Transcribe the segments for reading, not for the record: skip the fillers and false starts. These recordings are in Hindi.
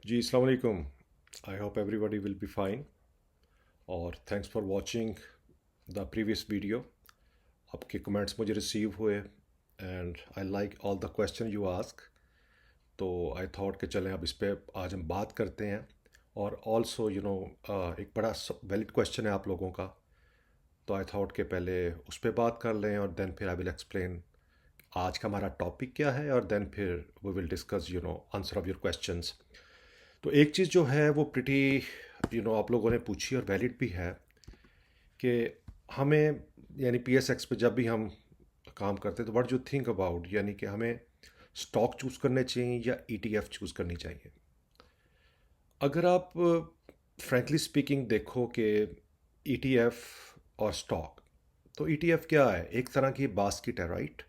जी अस्सलाम वालेकुम। I hope everybody will be fine और thanks for watching the previous video. आपके कमेंट्स मुझे रिसीव हुए and I like all the question you ask. तो आई थॉट कि चलें अब इस पे आज हम बात करते हैं। और ऑल्सो एक बड़ा वैलिड क्वेश्चन है आप लोगों का, तो आई थॉट कि पहले उस पर बात कर लें और देन फिर आई विल एक्सप्लेन आज का हमारा टॉपिक क्या है और देन फिर we will discuss answer of your questions. तो एक चीज़ जो है वो प्रिटी आप लोगों ने पूछी और वैलिड भी है कि हमें यानी पीएसएक्स पे जब भी हम काम करते हैं तो व्हाट यू थिंक अबाउट, यानी कि हमें स्टॉक चूज़ करने चाहिए या ईटीएफ चूज़ करनी चाहिए। अगर आप फ्रैंकली स्पीकिंग देखो कि ईटीएफ और स्टॉक, तो ईटीएफ क्या है? एक तरह की बास्केट है, राइट।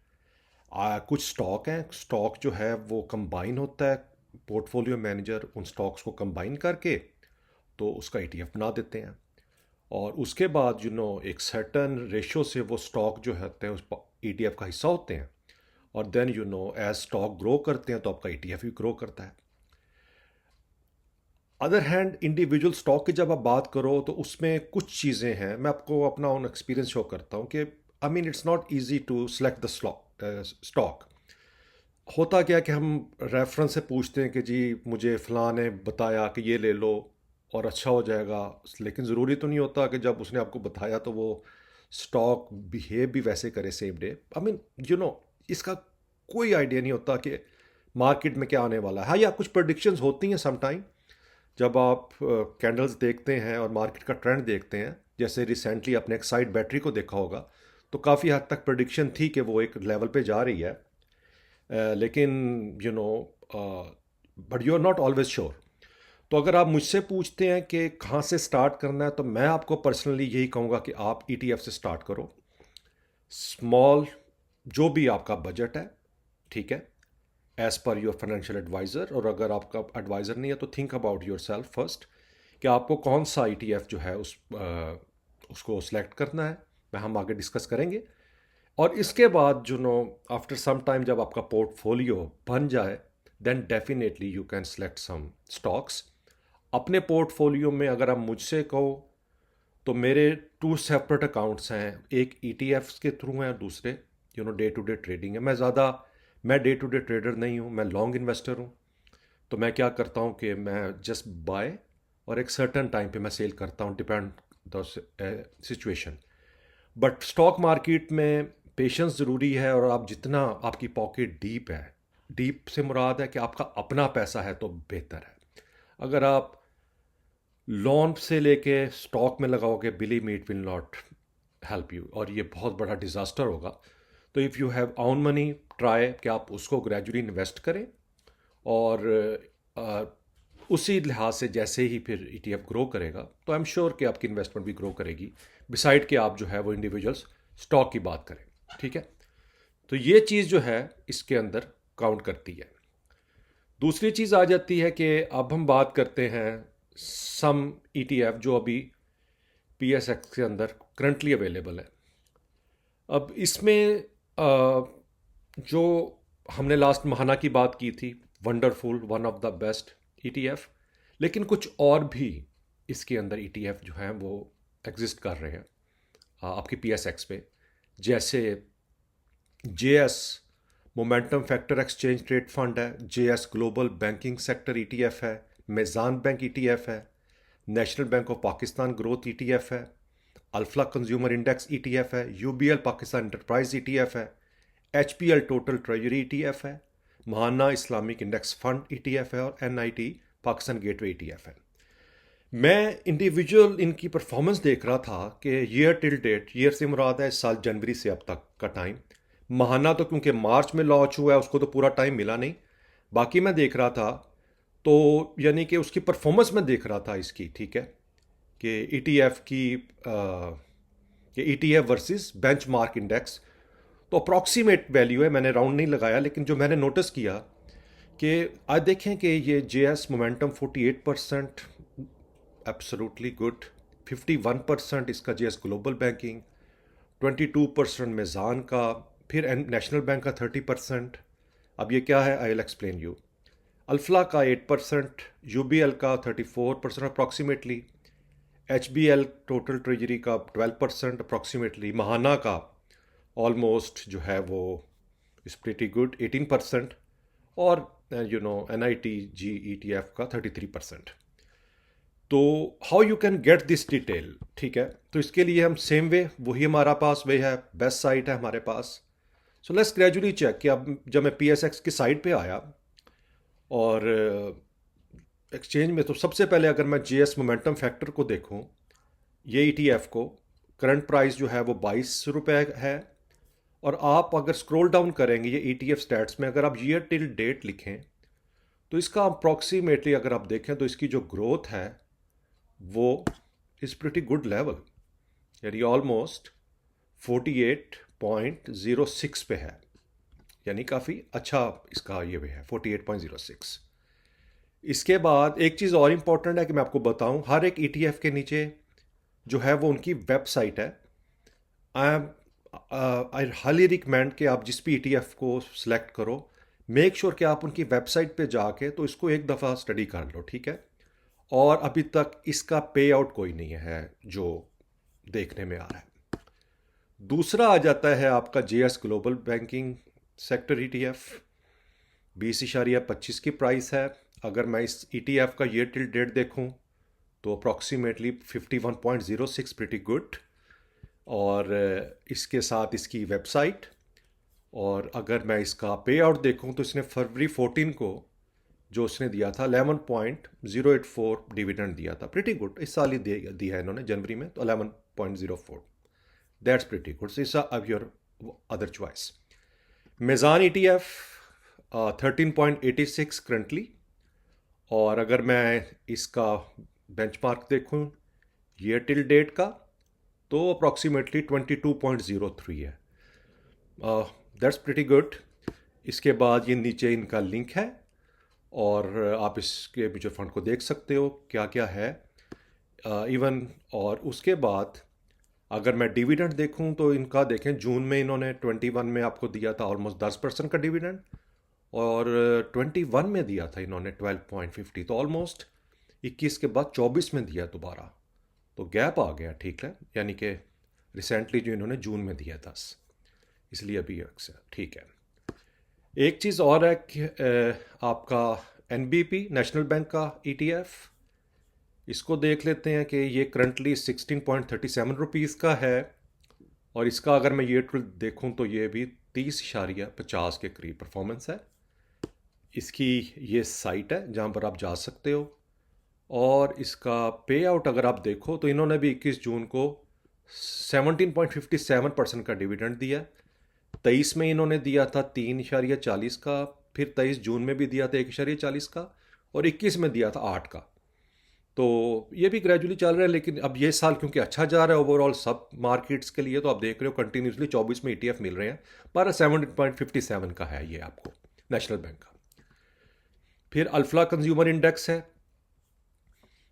कुछ स्टॉक हैं, स्टॉक जो है वो कंबाइन होता है, पोर्टफोलियो मैनेजर उन स्टॉक्स को कंबाइन करके तो उसका ईटीएफ बना देते हैं। और उसके बाद एक सर्टन रेशो से वो स्टॉक जो होते हैं उस ईटीएफ का हिस्सा होते हैं। और देन एज स्टॉक ग्रो करते हैं तो आपका ईटीएफ भी ग्रो करता है। अदर हैंड इंडिविजुअल स्टॉक की जब आप बात करो तो उसमें कुछ चीज़ें हैं, मैं आपको अपना ओन एक्सपीरियंस शो करता हूँ कि I mean it's not easy to select the stock. होता क्या है कि हम रेफरेंस से पूछते हैं कि जी मुझे फ़लाँ ने बताया कि ये ले लो और अच्छा हो जाएगा, लेकिन ज़रूरी तो नहीं होता कि जब उसने आपको बताया तो वो स्टॉक बिहेव भी वैसे करे सेम डे। आई मीन इसका कोई आइडिया नहीं होता कि मार्केट में क्या आने वाला है। हाँ, या कुछ प्रडिक्शंस होती हैं समटाइम जब आप कैंडल्स देखते हैं और मार्केट का ट्रेंड देखते हैं। जैसे रिसेंटली आपने एक साइड बैटरी को देखा होगा, तो काफ़ी हद तक प्रडिक्शन थी कि वो एक लेवल पे जा रही है। लेकिन but you are not always sure. तो अगर आप मुझसे पूछते हैं कि कहाँ से स्टार्ट करना है, तो मैं आपको पर्सनली यही कहूँगा कि आप ईटीएफ से स्टार्ट करो। स्मॉल, जो भी आपका बजट है, ठीक है, as per your financial adviser. और अगर आपका एडवाइज़र नहीं है तो think about your self first कि आपको कौन सा ईटीएफ जो है उसको सिलेक्ट करना है। मैं हम आगे डिस्कस करेंगे। और इसके बाद आफ्टर सम टाइम जब आपका पोर्टफोलियो बन जाए, then definitely you can select some stocks. अपने पोर्टफोलियो में अगर आप मुझसे कहो तो मेरे टू सेपरेट अकाउंट्स हैं। एक ईटीएफ्स के थ्रू हैं, दूसरे डे टू डे ट्रेडिंग है। मैं डे टू डे ट्रेडर नहीं हूँ, मैं लॉन्ग इन्वेस्टर हूँ। तो मैं क्या करता हूँ कि मैं जस्ट बाय और एक सर्टन टाइम पे मैं सेल करता हूँ, depend the situation. But stock market में पेशेंस ज़रूरी है। और आप जितना आपकी पॉकेट डीप है, डीप से मुराद है कि आपका अपना पैसा है, तो बेहतर है। अगर आप लोन से लेके स्टॉक में लगाओगे, believe me it will not help you और ये बहुत बड़ा डिज़ास्टर होगा। तो if you have own money, try कि आप उसको ग्रेजुअली इन्वेस्ट करें। और अ, उसी लिहाज से जैसे ही फिर ईटीएफ ग्रो करेगा तो आई एम श्योर कि आपकी इन्वेस्टमेंट भी ग्रो करेगी, बिसाइड कि आप जो है वो इंडिविजुअल्स स्टॉक की बात करें। ठीक है, तो ये चीज़ जो है इसके अंदर काउंट करती है। दूसरी चीज़ आ जाती है कि अब हम बात करते हैं सम ईटीएफ जो अभी पीएसएक्स के अंदर करंटली अवेलेबल है। अब इसमें जो हमने लास्ट महाना की बात की थी, wonderful, one of the best ETF. लेकिन कुछ और भी इसके अंदर ईटीएफ जो हैं वो एग्जिस्ट कर रहे हैं आपकी पीएसएक्स पे। जैसे JS momentum factor exchange trade fund है, JS global banking sector ETF है, मेज़ान बैंक ईटीएफ है, national bank of Pakistan growth ETF है, अल्फा कंज्यूमर इंडेक्स ईटीएफ है, यूबीएल पाकिस्तान इंटरप्राइज ईटीएफ है, एचपीएल टोटल ट्रेजरी ईटीएफ है, Mahaana Islamic index fund ETF है और एनआईटी पाकिस्तान गेटवे ईटीएफ है। मैं इंडिविजुअल इनकी परफॉर्मेंस देख रहा था कि ईयर टिल डेट, ईयर से मुराद है इस साल जनवरी से अब तक का टाइम। महाना तो क्योंकि मार्च में लॉन्च हुआ है उसको तो पूरा टाइम मिला नहीं। बाकी मैं देख रहा था तो यानी कि उसकी परफॉर्मेंस मैं देख रहा था इसकी, ठीक है, कि ईटीएफ की कि ईटीएफ वर्सेस बेंचमार्क इंडेक्स। तो अप्रॉक्सीमेट वैल्यू है, मैंने राउंड नहीं लगाया, लेकिन जो मैंने नोटिस किया कि आज देखें कि ये जेएस मोमेंटम 48%, एब्सोल्युटली गुड। 51% इसका जेएस ग्लोबल बैंकिंग, 22% मेज़ान का, फिर नेशनल बैंक का 30%। अब ये क्या है, I will explain you. Alfalah का 8%, यूबीएल का 34% अप्रॉक्सीमेटली, एचबीएल टोटल ट्रेजरी का 12% अप्रॉक्सीमेटली, महाना का ऑलमोस्ट जो है वो इज़ प्रीटी गुड 18%, और एनआईटी जी ईटीएफ का 33%। तो how you can get this detail, ठीक है, तो इसके लिए हम सेम वे, वही हमारा पास वे है, बेस्ट साइट है हमारे पास। सो लेट्स ग्रेजुअली चेक कि अब जब मैं पीएसएक्स की साइट पे आया और एक्सचेंज में, तो सबसे पहले अगर मैं जीएस मोमेंटम फैक्टर को देखूं, ये ईटीएफ को करंट प्राइस जो है वो 22 रुपये है। और आप अगर स्क्रॉल डाउन करेंगे ये ईटीएफ स्टैट्स में, अगर आप ईयर टिल डेट लिखें तो इसका अप्रॉक्सीमेटली अगर आप देखें तो इसकी जो ग्रोथ है वो इज़ प्रिटी गुड लेवल, यानी ऑलमोस्ट 48.06 पे है, यानी काफ़ी अच्छा इसका ये भी है 48.06। इसके बाद एक चीज़ और इम्पॉर्टेंट है कि मैं आपको बताऊं, हर एक ईटीएफ के नीचे जो है वो उनकी वेबसाइट है। आई हाईली रिकमेंड कि आप जिस भी ईटीएफ को सिलेक्ट करो, मेक श्योर कि आप उनकी वेबसाइट पे जाके तो इसको एक दफ़ा स्टडी कर लो, ठीक है। और अभी तक इसका पे आउट कोई नहीं है जो देखने में आ रहा है। दूसरा आ जाता है आपका JS global banking sector ETF, 20.25 की प्राइस है। अगर मैं इस ईटीएफ का ईयर टिल डेट देखूं तो अप्रॉक्सीमेटली 51.06, प्रिटी गुड। और इसके साथ इसकी वेबसाइट, और अगर मैं इसका पे आउट देखूं तो इसने फरवरी 14 को जो इसने दिया था 11.084 डिविडेंड दिया था, प्रिटी गुड। इस साल ही दिया है इन्होंने जनवरी में, तो 11.04, दैट्स प्रिटी गुड। सो इस अब your other choice. मेज़ान ETF 13.86 currently, और अगर मैं इसका बेंचमार्क देखूं ईयर टिल डेट का तो अप्रॉक्सीमेटली 22.03 है, दैट्स प्रिटी गुड। इसके बाद ये नीचे इनका लिंक है और आप इसके म्यूचुअल फंड को देख सकते हो क्या क्या है इवन। और उसके बाद अगर मैं डिविडेंड देखूं तो इनका देखें, जून में इन्होंने 21 में आपको दिया था ऑलमोस्ट 10% का डिविडेंड, और 21 में दिया था इन्होंने 12.50, तो ऑलमोस्ट 21 के बाद 24 में दिया दोबारा, तो गैप आ गया, ठीक है। यानी कि रिसेंटली जो इन्होंने जून में दिया 10, इसलिए अभी ठीक है। एक चीज़ और है कि आपका एनबीपी नेशनल बैंक का ईटीएफ, इसको देख लेते हैं कि ये करंटली 16.37 रुपीज़ का है, और इसका अगर मैं ईयर टू देखूं तो ये भी 30.50 के करीब परफॉर्मेंस है। इसकी ये साइट है जहां पर आप जा सकते हो, और इसका पे आउट अगर आप देखो तो इन्होंने भी 21 जून को 17.57% का डिविडेंड दिया। 23 में इन्होंने दिया था 3.40 का, फिर 23 जून में भी दिया था 1.40 का, और 21 में दिया था 8 का। तो ये भी ग्रेजुअली चल रहा है, लेकिन अब ये साल क्योंकि अच्छा जा रहा है ओवरऑल सब मार्केट्स के लिए, तो आप देख रहे हो कंटिन्यूसली 24 में ईटीएफ मिल रहे हैं, पर 17.57 का है ये आपको नेशनल बैंक का। फिर अल्फला कंज्यूमर इंडेक्स है,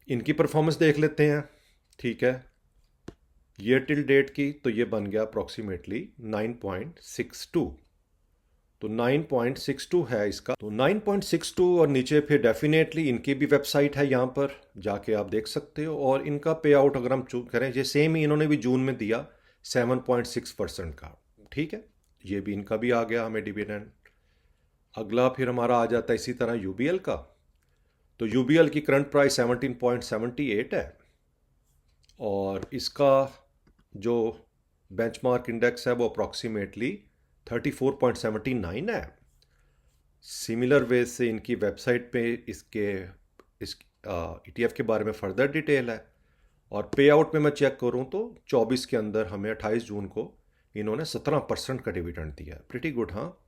इनकी परफॉर्मेंस देख लेते हैं, ठीक है। ईयर टिल डेट की तो ये बन गया अप्रॉक्सीमेटली 9.62, तो 9.62 है इसका, तो 9.62। और नीचे फिर डेफिनेटली इनकी भी वेबसाइट है, यहाँ पर जाके आप देख सकते हो। और इनका पे आउट अगर हम चूज करें, ये सेम ही इन्होंने भी जून में दिया 7.6% का, ठीक है। ये भी इनका भी आ गया हमें डिविडेंड। अगला फिर हमारा आ जाता है इसी तरह यूबीएल का, तो यूबीएल की करंट प्राइस 17.78 है, और इसका जो बेंचमार्क इंडेक्स है वो अप्रॉक्सीमेटली 34.79 है। सिमिलर वे से इनकी वेबसाइट पे इस ईटीएफ के बारे में फर्दर डिटेल है। और पे आउट में मैं चेक करूं तो 24 के अंदर हमें 28 जून को इन्होंने 17% का डिविडेंड दिया है, प्रिटी गुड। हाँ,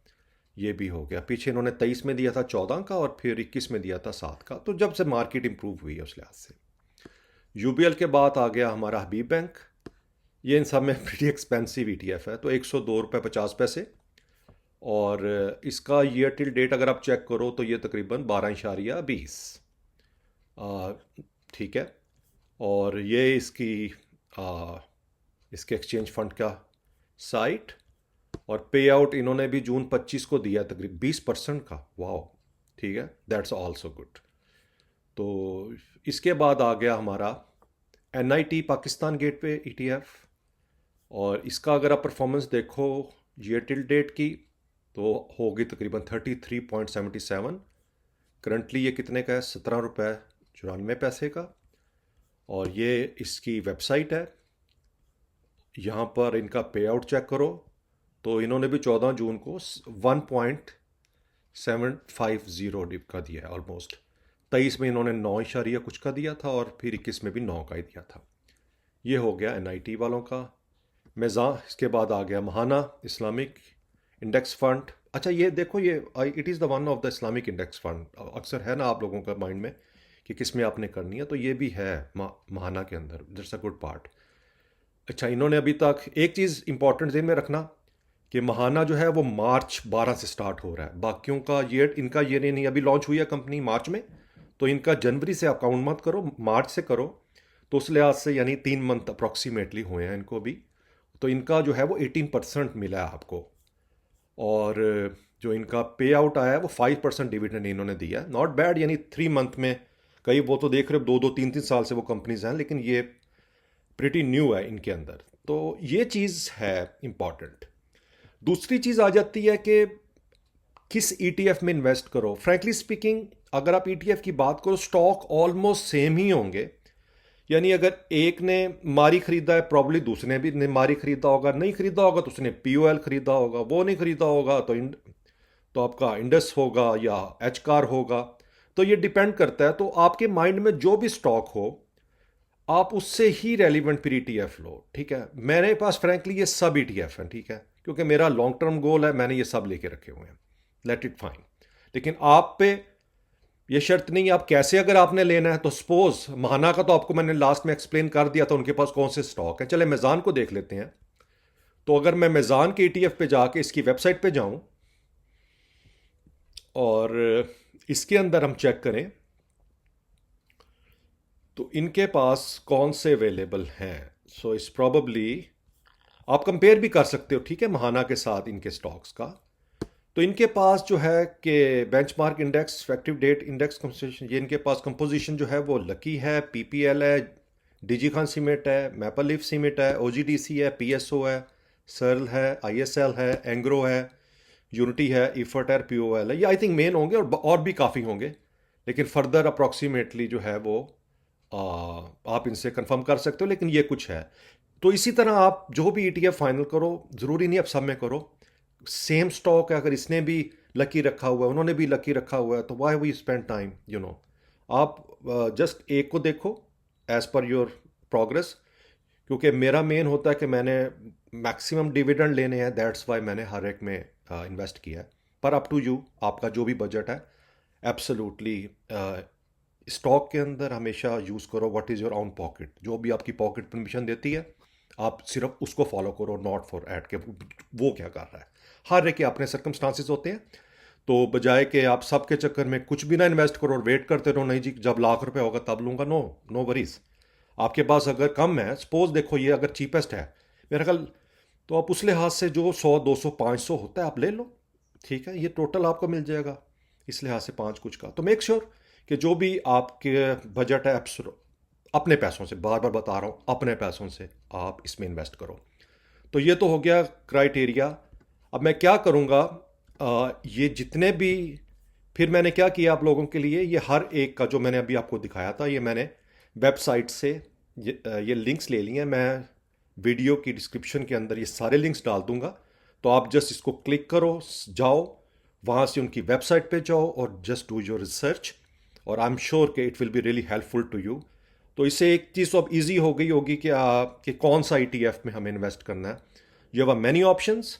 ये भी हो गया। पीछे इन्होंने 23 में दिया था 14 का, और फिर 21 में दिया था 7 का, तो जब से मार्केट इंप्रूव हुई है उस लिहाज से। यूबीएल के बाद आ गया हमारा हबीब बैंक, ये इन सब में प्रीटी एक्सपेंसिव ईटीएफ है, तो 102.50 रुपये। और इसका ईयर टिल डेट अगर आप चेक करो तो ये तकरीबन 12.20, ठीक है। और ये इसके एक्सचेंज फंड का साइट, और पे आउट इन्होंने भी जून 25 को दिया तकरीबन 20% का, वाह, ठीक है, दैट्स आल्सो गुड। तो इसके बाद आ गया हमारा NIT पाकिस्तान गेटवे ETF, और इसका अगर आप परफॉर्मेंस देखो ईयर टिल डेट की तो होगी तकरीबन 33.77। करंटली ये कितने का है? 17 रुपये 94 पैसे का। और ये इसकी वेबसाइट है, यहाँ पर इनका पे आउट चेक करो तो इन्होंने भी 14 जून को 1.750 डिप का दिया है ऑलमोस्ट। 23 में इन्होंने 9 इशारिया कुछ का दिया था और फिर 21 में भी 9 का ही दिया था। ये हो गया NIT वालों का। मेज़ा, इसके बाद आ गया महाना इस्लामिक इंडेक्स फंड। अच्छा ये देखो, ये it is the one of the Islamic index fund. अक्सर है ना आप लोगों का माइंड में कि किस में आपने करनी है, तो ये भी है महाना के अंदर। That's a good part. अच्छा, इन्होंने अभी तक एक चीज़ इंपॉर्टेंट ध्यान में रखना कि महाना जो है वो मार्च 12 से स्टार्ट हो रहा है। बाकियों का ये, इनका ये नहीं, अभी लॉन्च हुई है कंपनी मार्च में, तो इनका जनवरी से आप काउंट मत करो, मार्च से करो। तो उस लिहाज से यानी 3 मंथ अप्रॉक्सीमेटली हुए हैं इनको भी। तो इनका जो है वो 18% मिला है आपको। और जो इनका पे आउट आया है वो 5% डिविडेंड इन्होंने दिया है। नॉट बैड, यानी 3 मंथ में। कई वो तो देख रहे हो 2-3 साल से वो कंपनीज हैं, लेकिन ये प्रिटी न्यू है इनके अंदर। तो ये चीज़ है इम्पॉर्टेंट। दूसरी चीज़ आ जाती है कि किस ETF में इन्वेस्ट करो। फ्रैंकली स्पीकिंग, अगर आप ETF की बात करो, स्टॉक ऑलमोस्ट सेम ही होंगे। यानी अगर एक ने मारी खरीदा है, प्रॉब्ली दूसरे ने भी ने मारी खरीदा होगा, नहीं खरीदा होगा तो उसने POL खरीदा होगा, वो नहीं खरीदा होगा तो आपका इंडस होगा या एच कार होगा। तो ये डिपेंड करता है। तो आपके माइंड में जो भी स्टॉक हो आप उससे ही रेलिवेंट फिर ETF लो, ठीक है। मेरे पास फ्रैंकली ये सब ETF हैं, ठीक है, क्योंकि मेरा लॉन्ग टर्म गोल है, मैंने ये सब लेके रखे हुए हैं। Let it fine. लेकिन आप पे ये शर्त नहीं है आप कैसे, अगर आपने लेना है तो सपोज महाना का तो आपको मैंने लास्ट में एक्सप्लेन कर दिया था उनके पास कौन से स्टॉक है। चले मेज़ान को देख लेते हैं। तो अगर मैं मेज़ान के ETF पे जाके इसकी वेबसाइट पे जाऊं और इसके अंदर हम चेक करें तो इनके पास कौन से अवेलेबल हैं। सो इस प्रॉबली आप कंपेयर भी कर सकते हो, ठीक है, महाना के साथ इनके स्टॉक्स का। तो इनके पास जो है कि benchmark index, effective date index composition, ये इनके पास कंपोजिशन जो है वो लकी है, PPL है, डिजी खान सीमेंट है, मैपल लीफ सीमेंट है, OGDC है, PSO है, सर्ल है, ISL है, एंग्रो है, यूनिटी है, इफर्ट है, POL है। ये आई थिंक मेन होंगे और भी काफ़ी होंगे, लेकिन फर्दर अप्रॉक्सीमेटली जो है वो आप इनसे कंफर्म कर सकते हो, लेकिन ये कुछ है। तो इसी तरह आप जो भी ETF फाइनल करो, ज़रूरी नहीं आप सब में करो। सेम स्टॉक है, अगर इसने भी लकी रखा हुआ है, उन्होंने भी लकी रखा हुआ है, तो why we spend time, you know. आप जस्ट एक को देखो एज पर योर प्रोग्रेस, क्योंकि मेरा मेन होता है कि मैंने मैक्सिमम डिविडेंड लेने हैं, दैट्स वाई मैंने हर एक में इन्वेस्ट किया है। पर अप टू यू, आपका जो भी बजट है, एब्सोल्युटली स्टॉक के अंदर हमेशा यूज़ करो what is your own pocket. जो भी आपकी पॉकेट परमिशन देती है आप सिर्फ उसको फॉलो करो, नॉट फॉर ऐड के वो क्या कर रहा है। हर एक के अपने सर्कमस्टांसिस होते हैं। तो बजाय कि आप सबके चक्कर में कुछ भी ना इन्वेस्ट करो और वेट करते रहो, नहीं जी जब लाख रुपए होगा तब लूँगा, नो वरीज। आपके पास अगर कम है, सपोज देखो ये अगर चीपेस्ट है मेरा ख्याल, तो आप उस लिहाज से जो 100 200 500 होता है आप ले लो, ठीक है। ये टोटल आपको मिल जाएगा इस लिहाज से 5 कुछ का। तो मेक श्योर कि जो भी आपके बजट है अपने पैसों से, बार बार बता रहा हूँ, अपने पैसों से आप इसमें इन्वेस्ट करो। तो ये तो हो गया क्राइटेरिया। अब मैं क्या करूँगा, ये जितने भी, फिर मैंने क्या किया आप लोगों के लिए, ये हर एक का जो मैंने अभी आपको दिखाया था, ये मैंने वेबसाइट से ये लिंक्स ले लिए हैं। मैं वीडियो की डिस्क्रिप्शन के अंदर ये सारे लिंक्स डाल दूंगा, तो आप जस्ट इसको क्लिक करो, जाओ वहाँ से उनकी वेबसाइट पे जाओ और जस्ट डू योर रिसर्च, और आई एम श्योर कि it will be really helpful to you. तो इससे एक चीज़ तो अब ईजी हो गई होगी कि कौन सा ETF में हमें इन्वेस्ट करना है। You have many options.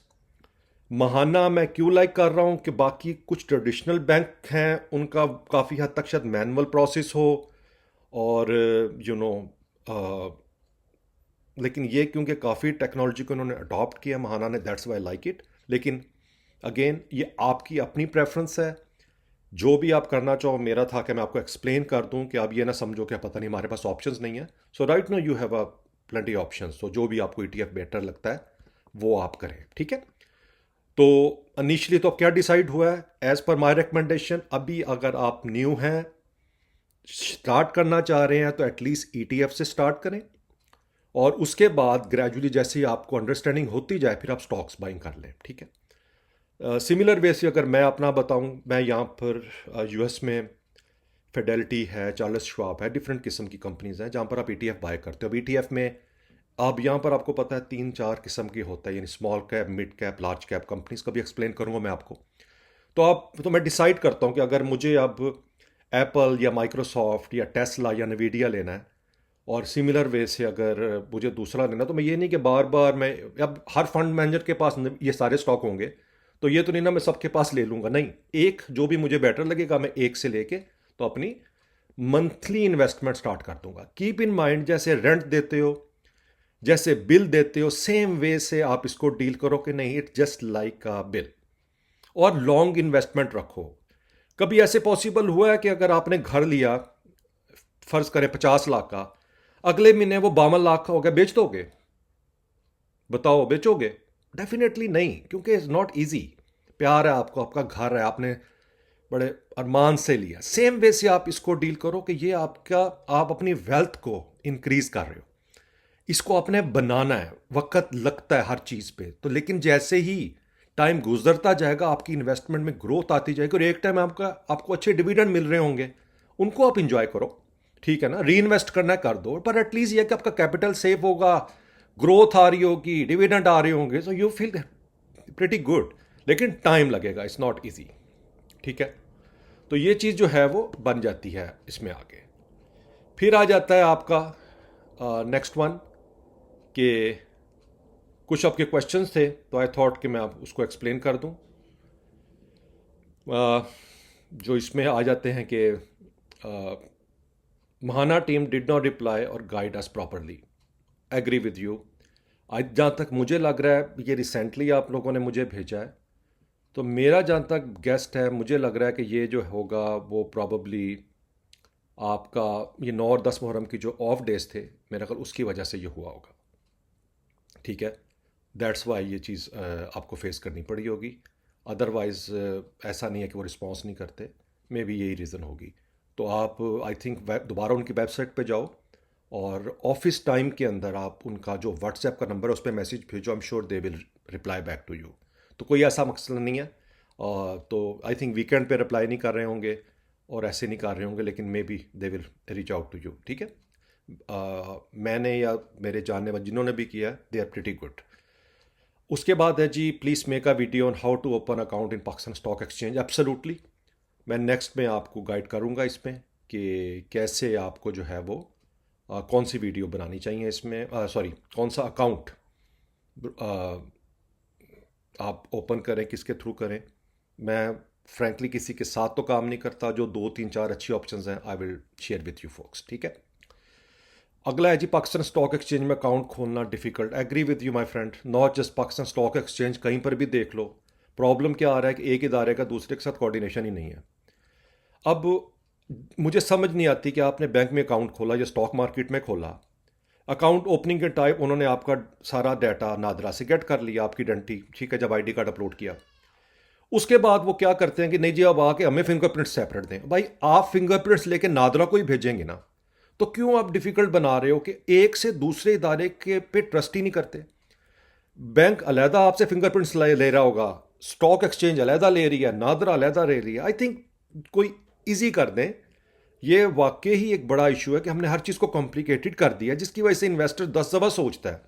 Mahaana मैं क्यों लाइक कर रहा हूँ कि बाकी कुछ ट्रेडिशनल बैंक हैं उनका काफ़ी हद तक शायद मैनुअल प्रोसेस हो, और यू नो लेकिन ये क्योंकि काफ़ी टेक्नोलॉजी को उन्होंने अडॉप्ट किया महाना ने, दैट्स वाई लाइक इट। लेकिन अगेन ये आपकी अपनी प्रेफरेंस है, जो भी आप करना चाहो। मेरा था कि मैं आपको एक्सप्लेन कर दूं कि आप ये ना समझो कि पता नहीं हमारे पास ऑप्शंस नहीं है। So right no you have a plenty options. तो जो भी आपको ETF बेटर लगता है वो आप करें, ठीक है। तो इनिशियली तो अब क्या डिसाइड हुआ है, एज पर माय रिकमेंडेशन, अभी अगर आप न्यू हैं, स्टार्ट करना चाह रहे हैं, तो एटलीस्ट ईटीएफ से स्टार्ट करें, और उसके बाद ग्रेजुअली जैसे ही आपको अंडरस्टैंडिंग होती जाए फिर आप स्टॉक्स बाइंग कर लें, ठीक है। सिमिलर वे से अगर मैं अपना बताऊं, मैं यहाँ पर यूएस में फिडेलिटी है, चार्ल्स श्वाब है, डिफरेंट किस्म की कंपनीज हैं जहाँ पर आप ईटीएफ बाय करते हो। अब ईटीएफ में अब यहाँ पर आपको पता है 3-4 किस्म की होता है, यानी small cap, mid cap, large cap companies का भी एक्सप्लेन करूँगा मैं आपको। तो मैं डिसाइड करता हूँ कि अगर मुझे अब एप्पल या माइक्रोसॉफ्ट या टेस्ला या नवीडिया लेना है, और सिमिलर वे से अगर मुझे दूसरा लेना, तो मैं ये नहीं कि बार बार मैं, अब हर फंड मैनेजर के पास ये सारे स्टॉक होंगे, तो ये तो नहीं ना मैं सबके पास ले लूँगा, नहीं, एक जो भी मुझे बेटर लगेगा मैं एक से लेके तो अपनी मंथली इन्वेस्टमेंट स्टार्ट कर दूंगा। कीप इन माइंड, जैसे रेंट देते हो, जैसे बिल देते हो, सेम वे से आप इसको डील करो कि नहीं, it just like a bill, और लॉन्ग इन्वेस्टमेंट रखो। कभी ऐसे पॉसिबल हुआ है कि अगर आपने घर लिया, फर्ज करें 50 लाख का, अगले महीने वो 52 लाख का हो गया, बेच दोगे? बताओ, बेचोगे? डेफिनेटली नहीं, क्योंकि इट्स नॉट ईजी। प्यार है आपको, आपका घर है, आपने बड़े अरमान से लिया। सेम वे से आप इसको डील करो कि ये आपका, आप अपनी वेल्थ को इंक्रीज कर रहे हो, इसको आपने बनाना है। वक्त लगता है हर चीज़ पे, तो लेकिन जैसे ही टाइम गुजरता जाएगा आपकी इन्वेस्टमेंट में ग्रोथ आती जाएगी, और एक टाइम आपको अच्छे डिविडेंड मिल रहे होंगे, उनको आप इंजॉय करो, ठीक है ना। री इन्वेस्ट करना है कर दो, पर एटलीस्ट ये कि आपका कैपिटल सेव होगा, ग्रोथ आ रही होगी, डिविडेंड आ रहे होंगे, so you feel pretty good. लेकिन टाइम लगेगा, इट्स नॉट ईजी, ठीक है। तो ये चीज़ जो है वो बन जाती है इसमें आगे। फिर आ जाता है आपका नेक्स्ट वन, कि कुछ आपके क्वेश्चंस थे, तो आई थॉट कि मैं आप उसको एक्सप्लेन कर दूं। जो इसमें आ जाते हैं कि Mahaana team did not reply और guide us properly, agree with you. आज जहाँ तक मुझे लग रहा है, ये रिसेंटली आप लोगों ने मुझे भेजा है, तो मेरा जहाँ तक गेस्ट है, मुझे लग रहा है कि ये जो होगा वो प्रॉबली आपका ये 9 और 10 मुहर्रम की जो ऑफ डेज थे, मेरा ख्याल उसकी वजह से ये हुआ होगा, ठीक है। दैट्स वाई ये चीज़ आपको फेस करनी पड़ी होगी। अदरवाइज़ ऐसा नहीं है कि वो रिस्पॉन्स नहीं करते, मे बी यही रीज़न होगी। तो आप आई थिंक दोबारा उनकी वेबसाइट पे जाओ, और ऑफिस टाइम के अंदर आप उनका जो व्हाट्सएप का नंबर है उस पर मैसेज भेजो, I am sure they will reply back to you. तो कोई ऐसा मसला नहीं है। तो आई थिंक वीकेंड पे रिप्लाई नहीं कर रहे होंगे और ऐसे नहीं कर रहे होंगे, लेकिन maybe they will reach out to you, ठीक है। मैंने या मेरे जानने वाले जिन्होंने भी किया, दे आर प्रिटी गुड। उसके बाद है जी, please make a video on how to open account in Pakistan stock exchange. Absolutely, मैं नेक्स्ट में आपको गाइड करूंगा इसमें कि कैसे आपको जो है वो कौन सी वीडियो बनानी चाहिए इसमें, सॉरी कौन सा अकाउंट आप ओपन करें, किसके थ्रू करें। मैं फ्रैंकली किसी के साथ तो काम नहीं करता, जो 2-3-4 अच्छी ऑप्शंस हैं I will share with you folks, ठीक है। अगला है जी, पाकिस्तान स्टॉक एक्सचेंज में अकाउंट खोलना difficult. Agree with you my friend, not just Pakistan stock exchange, कहीं पर भी देख लो प्रॉब्लम क्या आ रहा है कि एक इदारे का दूसरे के साथ कोऑर्डिनेशन ही नहीं है। अब मुझे समझ नहीं आती कि आपने बैंक में अकाउंट खोला या स्टॉक मार्केट में खोला, अकाउंट ओपनिंग के टाइम उन्होंने आपका सारा डाटा नादरा से गेट कर लिया, आपकी आइडेंटिटी, ठीक है, जब आईडी कार्ड अपलोड किया। उसके बाद वो क्या करते हैं कि नहीं जी अब आके हमें फिंगरप्रिंट सेपरेट दें। भाई आप फिंगरप्रिंट्स लेके नादरा को ही भेजेंगे ना, तो क्यों आप डिफिकल्ट बना रहे हो कि एक से दूसरे इदारे के पे ट्रस्ट ही नहीं करते। बैंक अलहदा आपसे फिंगरप्रिंट्स ले रहा होगा, स्टॉक एक्सचेंज अलहदा ले रही है, नादरा अलहदा ले रही है। आई थिंक कोई ईजी कर दें। ये वाकई ही एक बड़ा इशू है कि हमने हर चीज़ को कॉम्प्लिकेटेड कर दिया, जिसकी वजह से इन्वेस्टर 10 दफ़ा सोचता है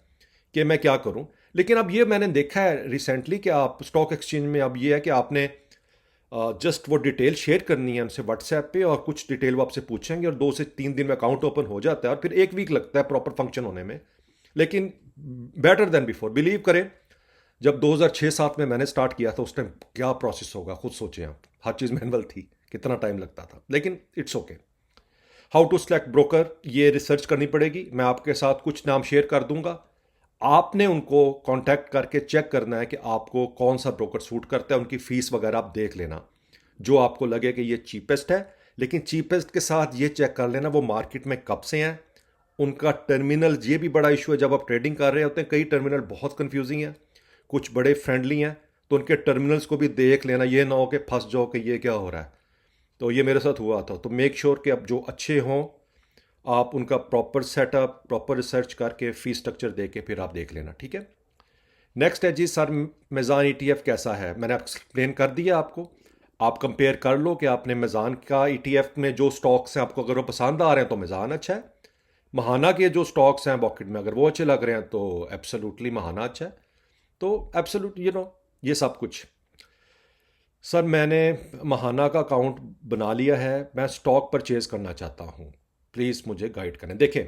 कि मैं क्या करूं। लेकिन अब ये मैंने देखा है रिसेंटली कि आप स्टॉक एक्सचेंज में अब ये है कि आपने जस्ट वो डिटेल शेयर करनी है उनसे व्हाट्सएप पे, और कुछ डिटेल वो आपसे पूछेंगे, और 2 से 3 दिन में अकाउंट ओपन हो जाता है, और फिर 1 वीक लगता है प्रॉपर फंक्शन होने में। लेकिन बेटर देन बिफोर, बिलीव करें। जब 2006-07 में मैंने स्टार्ट किया था, उस टाइम क्या प्रोसेस होगा खुद सोचें आप, हर चीज़ मैनुअल थी, कितना टाइम लगता था। लेकिन it's okay. How to select broker, ये रिसर्च करनी पड़ेगी। मैं आपके साथ कुछ नाम शेयर कर दूंगा, आपने उनको कांटेक्ट करके चेक करना है कि आपको कौन सा ब्रोकर सूट करता है। उनकी फ़ीस वगैरह आप देख लेना, जो आपको लगे कि ये चीपेस्ट है। लेकिन चीपेस्ट के साथ ये चेक कर लेना वो मार्केट में कब से हैं, उनका टर्मिनल। ये भी बड़ा इशू है, जब आप ट्रेडिंग कर रहे होते हैं कई टर्मिनल बहुत कंफ्यूजिंग है, कुछ बड़े फ्रेंडली हैं, तो उनके टर्मिनल्स को भी देख लेना, ये ना हो कि फंस जाओ कि ये क्या हो रहा है। तो ये मेरे साथ हुआ था। तो मेक श्योर कि अब जो अच्छे हों आप उनका प्रॉपर सेटअप, प्रॉपर रिसर्च करके फी स्ट्रक्चर दे के फिर आप देख लेना, ठीक है। नेक्स्ट है जी सर, मेज़ान ईटीएफ कैसा है, मैंने एक्सप्लेन कर दिया आपको। आप कंपेयर कर लो कि आपने मेज़ान का ईटीएफ में जो स्टॉक्स हैं आपको अगर वो पसंद आ रहे हैं तो मेज़ान अच्छा है, महाना के जो स्टॉक्स हैं बॉकेट में अगर वो अच्छे लग रहे हैं तो एब्सोल्युटली महाना अच्छा है। तो एब्सोल्यूट ये सब कुछ। सर मैंने महाना का अकाउंट बना लिया है, मैं स्टॉक परचेज़ करना चाहता हूँ, प्लीज़ मुझे गाइड करें। देखें,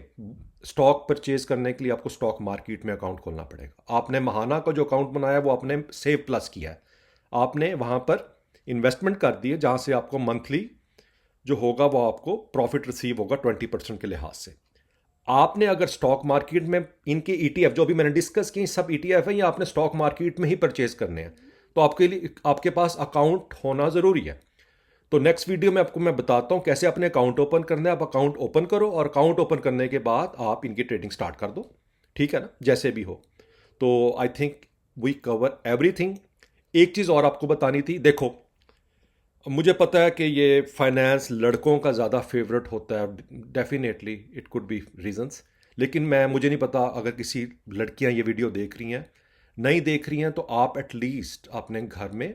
स्टॉक परचेज़ करने के लिए आपको स्टॉक मार्केट में अकाउंट खोलना पड़ेगा। आपने महाना का जो अकाउंट बनाया वो आपने सेव प्लस किया है, आपने वहाँ पर इन्वेस्टमेंट कर दी है जहाँ से आपको मंथली जो होगा वो आपको प्रॉफिट रिसीव होगा 20% के लिहाज से। आपने अगर स्टॉक मार्केट में इनके ईटीएफ जो भी मैंने डिस्कस की सब ईटीएफ है, ये आपने स्टॉक मार्केट में ही परचेज करने हैं, तो आपके लिए आपके पास अकाउंट होना ज़रूरी है। तो नेक्स्ट वीडियो में आपको मैं बताता हूँ कैसे अपने अकाउंट ओपन करना है। आप अकाउंट ओपन करो और अकाउंट ओपन करने के बाद आप इनकी ट्रेडिंग स्टार्ट कर दो, ठीक है ना, जैसे भी हो। तो I think we cover everything. एक चीज़ और आपको बतानी थी, देखो मुझे पता है कि ये फाइनेंस लड़कों का ज़्यादा फेवरेट होता है, definitely it could be reasons, लेकिन मुझे नहीं पता अगर किसी लड़कियां ये वीडियो देख रही हैं, नहीं देख रही हैं, तो आप एटलीस्ट अपने घर में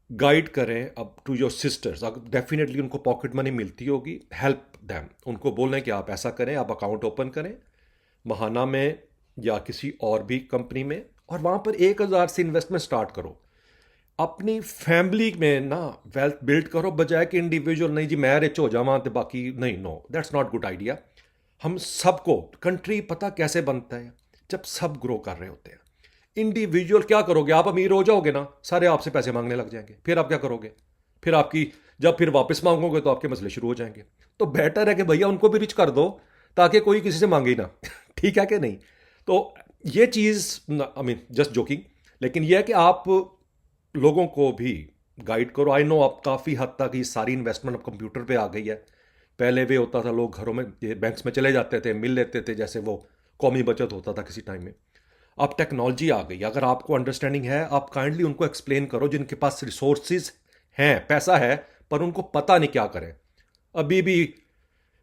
गाइड करें अब टू योर सिस्टर्स। अगर डेफिनेटली उनको पॉकेट मनी मिलती होगी, हेल्प दैम, उनको बोलें कि आप ऐसा करें, आप अकाउंट ओपन करें महाना में या किसी और भी कंपनी में, और वहाँ पर 1,000 से इन्वेस्टमेंट स्टार्ट करो। अपनी फैमिली में ना वेल्थ बिल्ड करो, बजाय कि इंडिविजुअल नहीं जी मैं रिच हो जावा तो बाकी नहीं। No, that's not good idea. हम सबको कंट्री पता कैसे बनता है, जब सब ग्रो कर रहे होते हैं। इंडिविजुअल क्या करोगे, आप अमीर हो जाओगे ना, सारे आपसे पैसे मांगने लग जाएंगे, फिर आप क्या करोगे, फिर आपकी जब फिर वापस मांगोगे तो आपके मसले शुरू हो जाएंगे। तो बेटर है कि भैया उनको भी रिच कर दो ताकि कोई किसी से मांगे ही ना ठीक है कि नहीं। तो ये चीज़ आई मीन जस्ट जोकिंग, लेकिन यह है कि आप लोगों को भी गाइड करो। आई नो आप काफ़ी हद तक ये सारी इन्वेस्टमेंट अब कंप्यूटर पे आ गई है। पहले वे होता था लोग घरों में बैंक्स में चले जाते थे, मिल लेते थे, जैसे वो कौमी बचत होता था किसी टाइम में। अब टेक्नोलॉजी आ गई, अगर आपको अंडरस्टैंडिंग है आप काइंडली उनको एक्सप्लेन करो जिनके पास रिसोर्सेज हैं, पैसा है, पर उनको पता नहीं क्या करें। अभी भी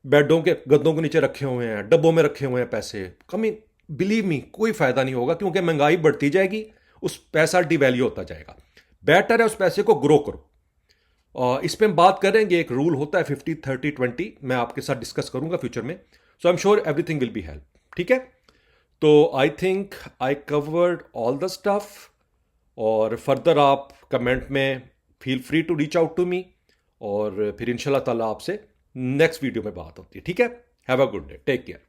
बेडों के गद्दों के नीचे रखे हुए हैं, डब्बों में रखे हुए हैं पैसे। कमी बिलीव मी कोई फ़ायदा नहीं होगा, क्योंकि महंगाई बढ़ती जाएगी, उस पैसा डिवैल्यू होता जाएगा। बेटर है उस पैसे को ग्रो करो। और इस पर हम बात करेंगे, एक रूल होता है 50-30-20, मैं आपके साथ डिस्कस करूंगा फ्यूचर में। So I am sure everything will be help, ठीक है। तो I think I covered all the stuff, और फर्दर आप कमेंट में feel free to reach out to me, और फिर इंशाल्लाह ताला आपसे नेक्स्ट वीडियो में बात होती है, ठीक है। Have a good day, take care.